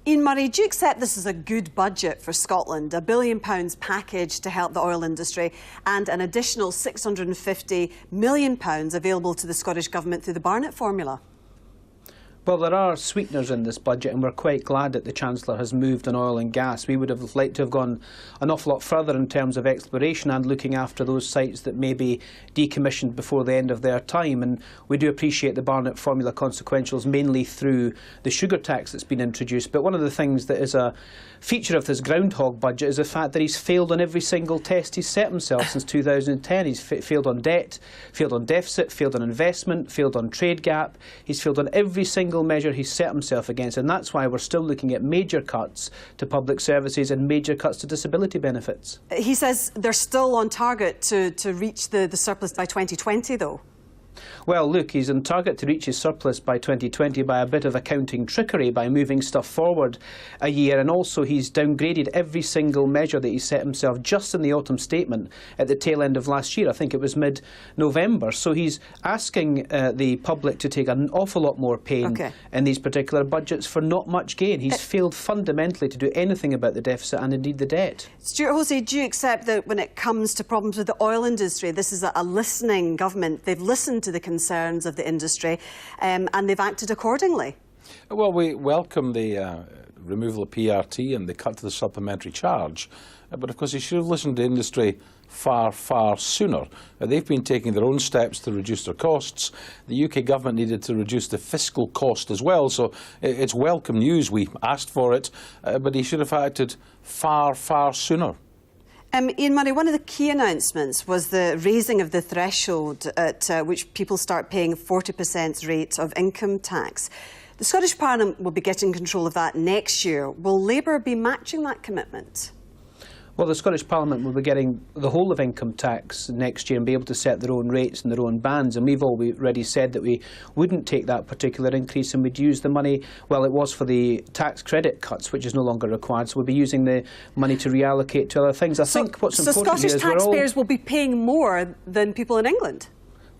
Ian Murray, do you accept this is a good budget for Scotland? £1 billion package to help the oil industry and an additional £650 million available to the Scottish Government through the Barnett formula? Well, there are sweeteners in this budget, and we're quite glad that the Chancellor has moved on oil and gas. We would have liked to have gone an awful lot further in terms of exploration and looking after those sites that may be decommissioned before the end of their time. And we do appreciate the Barnett formula consequentials, mainly through the sugar tax that's been introduced. But one of the things that is a feature of this groundhog budget is the fact that he's failed on every single test he's set himself since 2010. He's failed on debt, failed on deficit, failed on investment, failed on trade gap. He's failed on every single measure he's set himself against, and that's why we're still looking at major cuts to public services and major cuts to disability benefits. He says they're still on target to reach the surplus by 2020, though. Well, look, he's on target to reach his surplus by 2020 by a bit of accounting trickery, by moving stuff forward a year, and also he's downgraded every single measure that he set himself just in the autumn statement at the tail end of last year. I think it was mid-November. So he's asking the public to take an awful lot more pain in these particular budgets for not much gain. He's failed fundamentally to do anything about the deficit and indeed the debt. Stuart Hosey, do you accept that when it comes to problems with the oil industry, this is a listening government? They've listened to the concerns of the industry and they've acted accordingly? Well, we welcome the removal of PRT and the cut to the supplementary charge. But of course, you should have listened to industry far, far sooner. They've been taking their own steps to reduce their costs. The UK government needed to reduce the fiscal cost as well, so it's welcome news. We asked for it, but he should have acted far, far sooner. Ian Murray, one of the key announcements was the raising of the threshold at which people start paying 40% rate of income tax. The Scottish Parliament will be getting control of that next year. Will Labour be matching that commitment? Well, the Scottish Parliament will be getting the whole of income tax next year and be able to set their own rates and their own bands. And we've already said that we wouldn't take that particular increase and we'd use the money, well, it was for the tax credit cuts, which is no longer required. So we'll be using the money to reallocate to other things. I think what's important here is Scottish taxpayers will be paying more than people in England?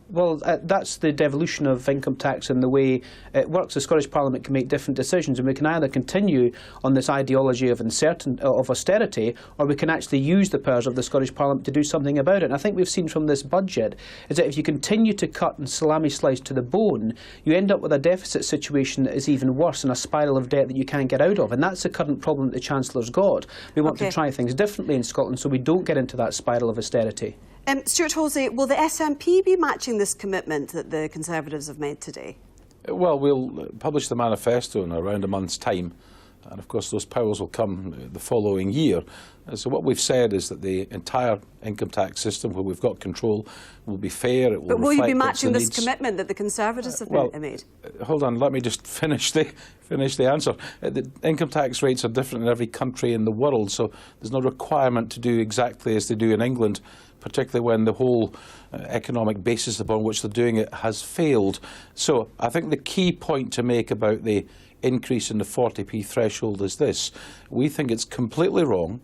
Well, that's the devolution of income tax and the way it works. The Scottish Parliament can make different decisions, and we can either continue on this ideology of austerity, or we can actually use the powers of the Scottish Parliament to do something about it. And I think we've seen from this budget is that if you continue to cut and salami slice to the bone, you end up with a deficit situation that is even worse and a spiral of debt that you can't get out of. And that's the current problem that the Chancellor's got. We want to try things differently in Scotland so we don't get into that spiral of austerity. Stuart Hosey, will the SNP be matching this commitment that the Conservatives have made today? Well, we'll publish the manifesto in around a month's time, and of course those powers will come the following year. So what we've said is that the entire income tax system, where we've got control, will be fair. It will but will you be matching this commitment that the Conservatives have made? Hold on, let me just finish the answer. The income tax rates are different in every country in the world, so there's no requirement to do exactly as they do in England, particularly when the whole economic basis upon which they're doing it has failed. So I think the key point to make about the increase in the 40p threshold is this. We think it's completely wrong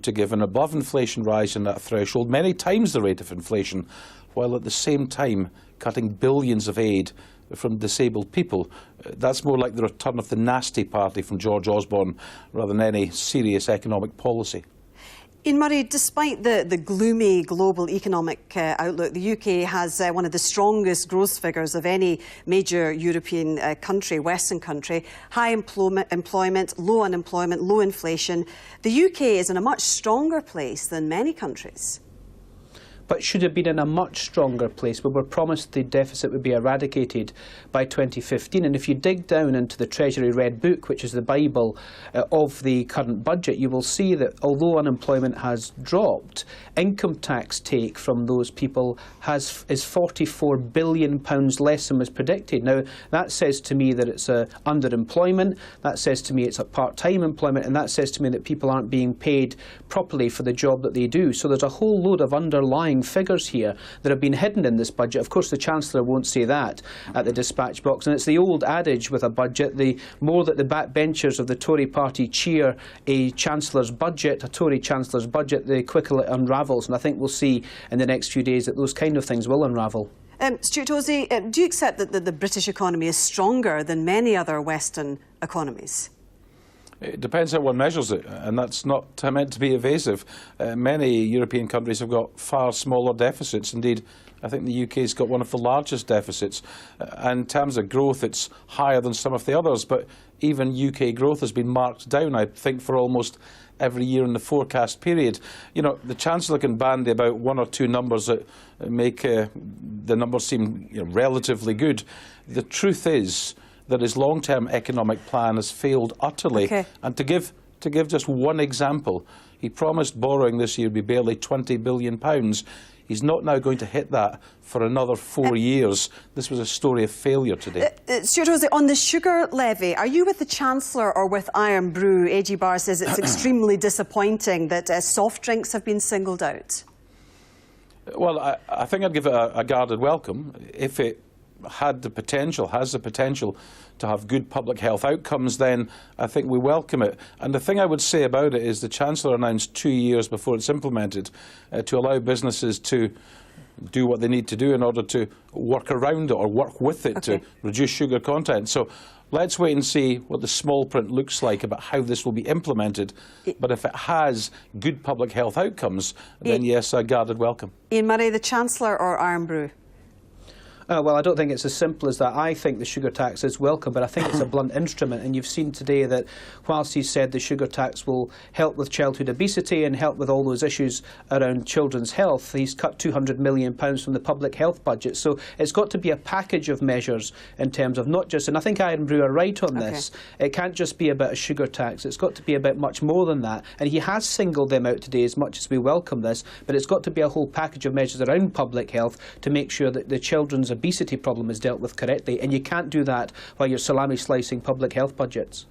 to give an above inflation rise in that threshold, many times the rate of inflation, while at the same time cutting billions of aid from disabled people. That's more like the return of the nasty party from George Osborne rather than any serious economic policy. Ian Murray, despite the gloomy global economic outlook, the UK has one of the strongest growth figures of any major European country, Western country. High employment, low unemployment, low inflation. The UK is in a much stronger place than many countries. But should have been in a much stronger place. We were promised the deficit would be eradicated by 2015. And if you dig down into the Treasury Red Book, which is the Bible of the current budget, you will see that although unemployment has dropped, income tax take from those people is £44 billion less than was predicted. Now, that says to me that it's underemployment, that says to me it's a part-time employment, and that says to me that people aren't being paid properly for the job that they do. So there's a whole load of underlying figures here that have been hidden in this budget. Of course, the Chancellor won't say that at the dispatch box, and it's the old adage with a budget, the more that the backbenchers of the Tory party cheer a Chancellor's budget, a Tory Chancellor's budget, the quicker it unravels. And I think we'll see in the next few days that those kind of things will unravel. Stuart Hosey, do you accept that the British economy is stronger than many other Western economies? It depends how one measures it, and that's not meant to be evasive. Many European countries have got far smaller deficits. Indeed, I think the UK's got one of the largest deficits. And in terms of growth, it's higher than some of the others, but even UK growth has been marked down, I think, for almost every year in the forecast period. You know, the Chancellor can bandy about one or two numbers that make the numbers seem, you know, relatively good. The truth is that his long-term economic plan has failed utterly. Okay. And to give just one example, he promised borrowing this year would be barely £20 billion. He's not now going to hit that for another 4 years. This was a story of failure today. Stuart Hosey, on the sugar levy, are you with the Chancellor or with Iron Brew? AG Barr says it's extremely disappointing that soft drinks have been singled out. Well, I think I'd give it a guarded welcome. If it has the potential to have good public health outcomes, then I think we welcome it. And the thing I would say about it is the Chancellor announced 2 years before it's implemented to allow businesses to do what they need to do in order to work around it or work with it to reduce sugar content. So let's wait and see what the small print looks like about how this will be implemented. But if it has good public health outcomes, then yes, a guarded welcome. Ian Murray, the Chancellor or Iron Brew? Well, I don't think it's as simple as that. I think the sugar tax is welcome, but I think it's a blunt instrument. And you've seen today that whilst he said the sugar tax will help with childhood obesity and help with all those issues around children's health, he's cut £200 million from the public health budget. So it's got to be a package of measures in terms of not just, and I think Iron Brew are right on this, it can't just be about a sugar tax. It's got to be about much more than that. And he has singled them out today as much as we welcome this, but it's got to be a whole package of measures around public health to make sure that the children's obesity problem is dealt with correctly, and you can't do that while you're salami slicing public health budgets.